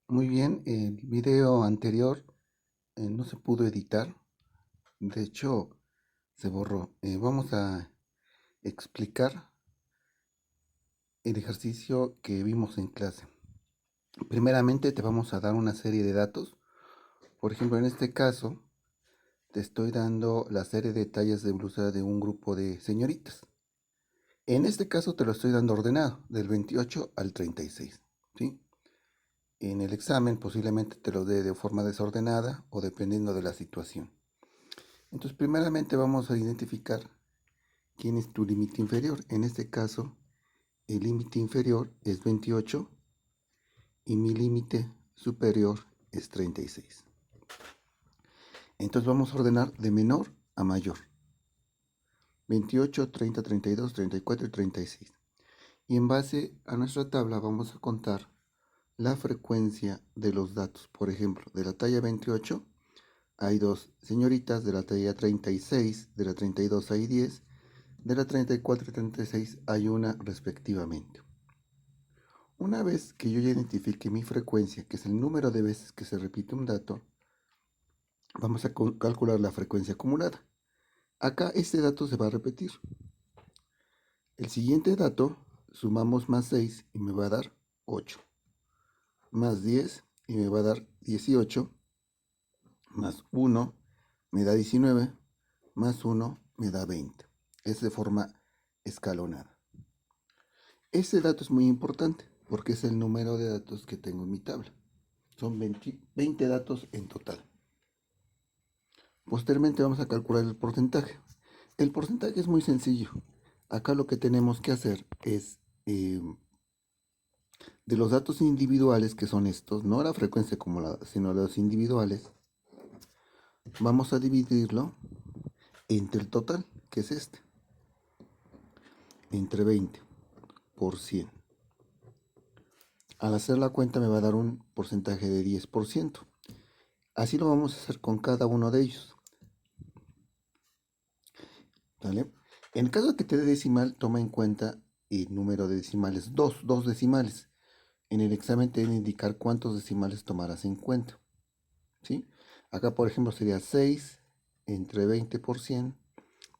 Muy bien, el video anterior no se pudo editar, de hecho se borró. Vamos a explicar el ejercicio que vimos en clase. Primeramente te vamos a dar una serie de datos. Por ejemplo, en este caso te estoy dando la serie de tallas de blusa de un grupo de señoritas. En este caso te lo estoy dando ordenado, del 28 al 36, ¿sí? En el examen posiblemente te lo dé de forma desordenada o dependiendo de la situación. Entonces, primeramente vamos a identificar quién es tu límite inferior. En este caso, el límite inferior es 28 y mi límite superior es 36. Entonces vamos a ordenar de menor a mayor. 28, 30, 32, 34 y 36. Y en base a nuestra tabla vamos a contar la frecuencia de los datos. Por ejemplo, de la talla 28 hay dos señoritas, de la talla 36, de la 32 hay 10, de la 34 y 36 hay una respectivamente. Una vez que yo ya identifique mi frecuencia, que es el número de veces que se repite un dato, vamos a calcular la frecuencia acumulada. Acá este dato se va a repetir. El siguiente dato, sumamos más 6 y me va a dar 8. Más 10 y me va a dar 18. Más 1 me da 19. Más 1 me da 20. Es de forma escalonada. Este dato es muy importante porque es el número de datos que tengo en mi tabla. Son 20 datos en total. Posteriormente vamos a calcular el porcentaje. El porcentaje es muy sencillo. Acá lo que tenemos que hacer es, de los datos individuales, que son estos, no la frecuencia acumulada, sino los individuales, vamos a dividirlo entre el total, que es este, entre 20 por 100. Al hacer la cuenta me va a dar un porcentaje de 10%. Así lo vamos a hacer con cada uno de ellos. ¿Vale? En el caso de que te dé decimal, toma en cuenta el número de decimales, dos decimales. En el examen te deben indicar cuántos decimales tomarás en cuenta, ¿sí? Acá, por ejemplo, sería 6 entre 20%,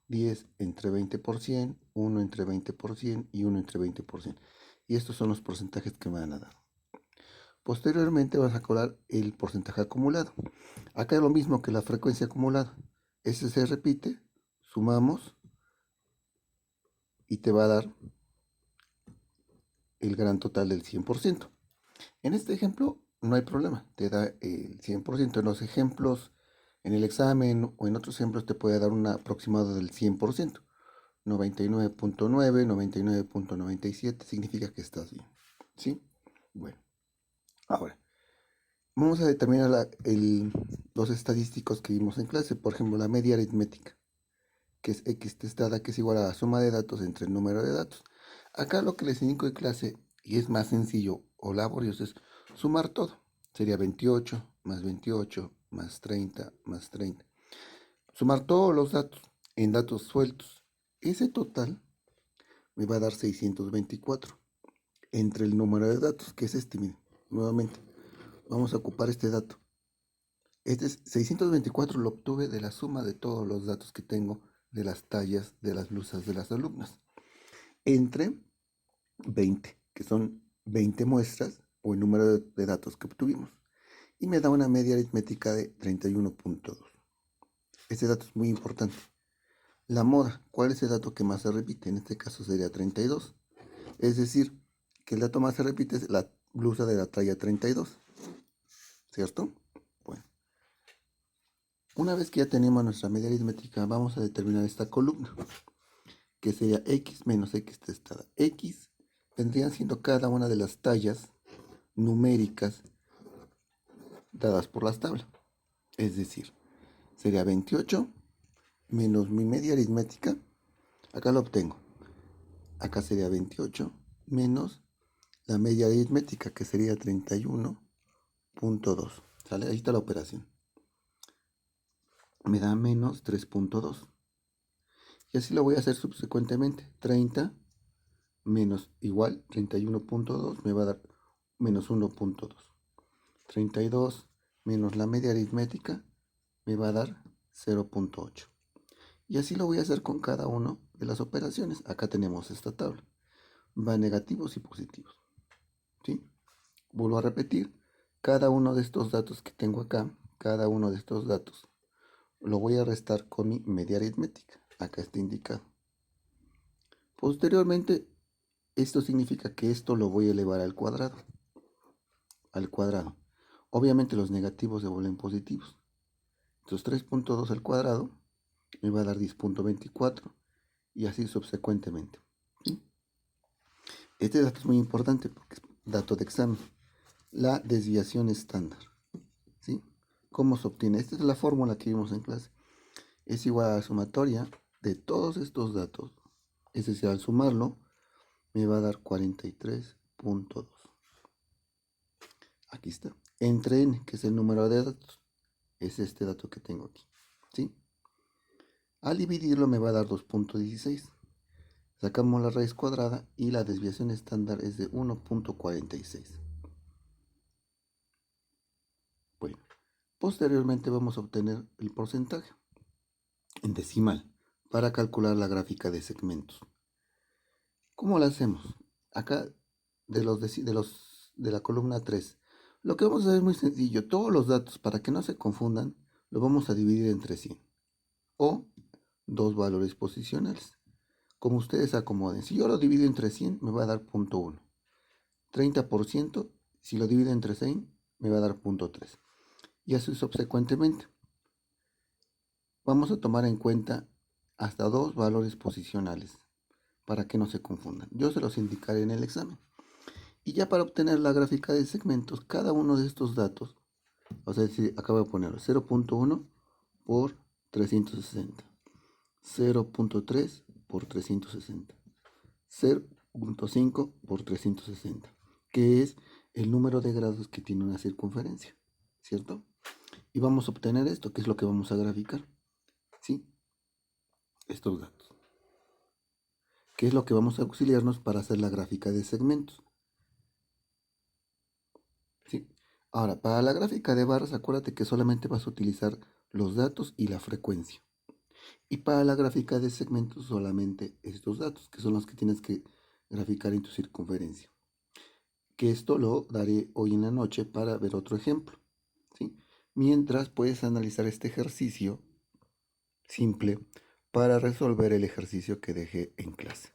10 entre 20%, 1 entre 20% y 1 entre 20%. Y estos son los porcentajes que me van a dar. Posteriormente vas a calcular el porcentaje acumulado. Acá es lo mismo que la frecuencia acumulada. Ese se repite, sumamos y te va a dar el gran total del 100%. En este ejemplo no hay problema, te da el 100%. En los ejemplos, en el examen o en otros ejemplos te puede dar un aproximado del 100%. 99.9, 99.97 significa que estás bien. ¿Sí? Bueno, ahora vamos a determinar los estadísticos que vimos en clase. Por ejemplo, la media aritmética, que es x testada, que es igual a la suma de datos entre el número de datos. Acá lo que les indico en clase, y es más sencillo o laborioso, es sumar todo. Sería 28 más 30 más 30. Sumar todos los datos en datos sueltos. Ese total me va a dar 624 entre el número de datos, que es este, miren, nuevamente. Vamos a ocupar este dato. Este es 624, lo obtuve de la suma de todos los datos que tengo de las tallas de las blusas de las alumnas. Entre 20, que son 20 muestras o el número de datos que obtuvimos. Y me da una media aritmética de 31.2. Este dato es muy importante. La moda, ¿cuál es el dato que más se repite? En este caso sería 32. Es decir, que el dato más se repite es la blusa de la talla 32. ¿Cierto? Bueno, una vez que ya tenemos nuestra media aritmética, vamos a determinar esta columna, que sería x menos x testada. X vendrían siendo cada una de las tallas numéricas dadas por las tablas. Es decir, sería 28 menos mi media aritmética. Acá lo obtengo. Acá sería 28 menos la media aritmética, que sería 31.2. ¿Sale? Ahí está la operación. Me da menos 3.2. Y así lo voy a hacer subsecuentemente. 30 menos igual 31.2 me va a dar menos 1.2. 32 menos la media aritmética me va a dar 0.8. Y así lo voy a hacer con cada una de las operaciones. Acá tenemos esta tabla. Va negativos y positivos. ¿Sí? Vuelvo a repetir. Cada uno de estos datos que tengo acá, cada uno de estos datos, lo voy a restar con mi media aritmética. Acá está indicado. Posteriormente, esto significa que esto lo voy a elevar al cuadrado. Al cuadrado. Obviamente los negativos se vuelven positivos. Entonces 3.2 al cuadrado me va a dar 10.24 y así subsecuentemente. ¿Sí? Este dato es muy importante porque es dato de examen. La desviación estándar. ¿Sí? ¿Cómo se obtiene? Esta es la fórmula que vimos en clase. Es igual a la sumatoria de todos estos datos. Es decir, al sumarlo me va a dar 43.2. Aquí está. Entre n, que es el número de datos, es este dato que tengo aquí. ¿Sí? Al dividirlo me va a dar 2.16. Sacamos la raíz cuadrada y la desviación estándar es de 1.46. Bueno, posteriormente vamos a obtener el porcentaje en decimal para calcular la gráfica de segmentos. ¿Cómo lo hacemos? Acá de la columna 3, lo que vamos a hacer es muy sencillo. Todos los datos, para que no se confundan, lo vamos a dividir entre 100 o dos valores posicionales, como ustedes acomoden. Si yo lo divido entre 100, me va a dar 0.1. 30%, si lo divido entre 100, me va a dar 0.3. Y así subsecuentemente. Vamos a tomar en cuenta hasta dos valores posicionales para que no se confundan. Yo se los indicaré en el examen. Y ya para obtener la gráfica de segmentos, cada uno de estos datos, o sea, si acabo de poner 0.1 por 360, 0.3 por 360, 0.5 por 360, que es el número de grados que tiene una circunferencia, ¿cierto? Y vamos a obtener esto, que es lo que vamos a graficar, ¿sí? Estos datos, que es lo que vamos a auxiliarnos para hacer la gráfica de segmentos, ¿sí? Ahora, para la gráfica de barras, acuérdate que solamente vas a utilizar los datos y la frecuencia. Y para la gráfica de segmentos, solamente estos datos, que son los que tienes que graficar en tu circunferencia. Que esto lo daré hoy en la noche para ver otro ejemplo, ¿sí? Mientras puedes analizar este ejercicio simple para resolver el ejercicio que dejé en clase.